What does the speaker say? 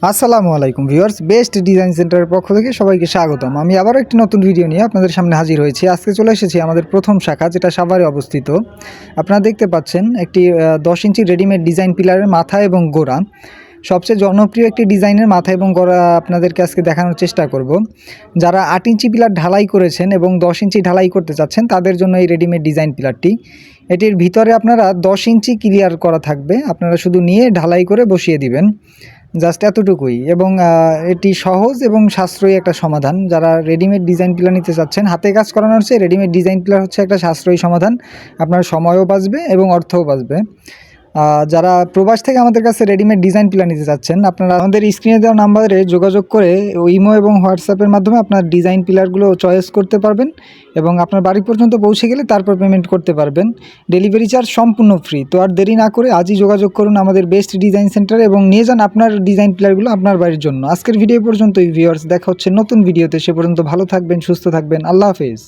আসসালামু আলাইকুম viewers, best design সেন্টারের পক্ষ থেকে সবাইকে স্বাগতম। আমি আবারও একটি নতুন ভিডিও নিয়ে আপনাদের সামনে হাজির হয়েছি। আজকে চলে এসেছি আমাদের প্রথম শাখা, যেটা সাভারে অবস্থিত। আপনারা দেখতে পাচ্ছেন একটি 10 ইঞ্চি রেডিমেড ডিজাইন পিলারের মাথা এবং গোড়া। সবচেয়ে জনপ্রিয় একটি ডিজাইনের মাথা এবং গোড়া আপনাদেরকে আজকে দেখানোর চেষ্টা করব। যারা 8 ইঞ্চি পিলার ঢালাই করেছেন এবং 10 ইঞ্চি ঢালাই করতে চাচ্ছেন, তাদের জন্য এই রেডিমেড ডিজাইন পিলারটি। এটির ভিতরে আপনারা 10 ইঞ্চি ক্লিয়ার করা থাকবে, আপনারা শুধু নিয়ে ঢালাই করে বসিয়ে দিবেন, জাস্ট এতটুকুই। এবং এটি সহজ এবং সাশ্রয়ী একটা সমাধান। যারা রেডিমেড ডিজাইন পিলার নিতে চাচ্ছেন, হাতে কাজ করানোর চেয়ে রেডিমেড ডিজাইন পিলার হচ্ছে একটা সাশ্রয়ী সমাধান। আপনার সময়ও বাঁচবে এবং অর্থও বাঁচবে। যারা প্রবাস থেকে আমাদের কাছে রেডিমেড ডিজাইন পিলার নিতে চাচ্ছেন, আপনারা আমাদের স্ক্রিনে দেওয়া নাম্বারে যোগাযোগ করে ইমো এবং হোয়াটসঅ্যাপের মাধ্যমে আপনার ডিজাইন পিলারগুলো চয়েস করতে পারবেন এবং আপনার বাড়ি পর্যন্ত পৌঁছে গেলে তারপর পেমেন্ট করতে পারবেন। ডেলিভারি চার্জ সম্পূর্ণ ফ্রি। তো আর দেরি না করে আজই যোগাযোগ করুন আমাদের বেস্ট ডিজাইন সেন্টারে এবং নিয়ে যান আপনার ডিজাইন পিলারগুলো আপনার বাড়ির জন্য। আজকের ভিডিও পর্যন্তই ভিউয়ার্স, দেখা হচ্ছে নতুন ভিডিওতে। সে পর্যন্ত ভালো থাকবেন, সুস্থ থাকবেন। আল্লাহ হাফেজ।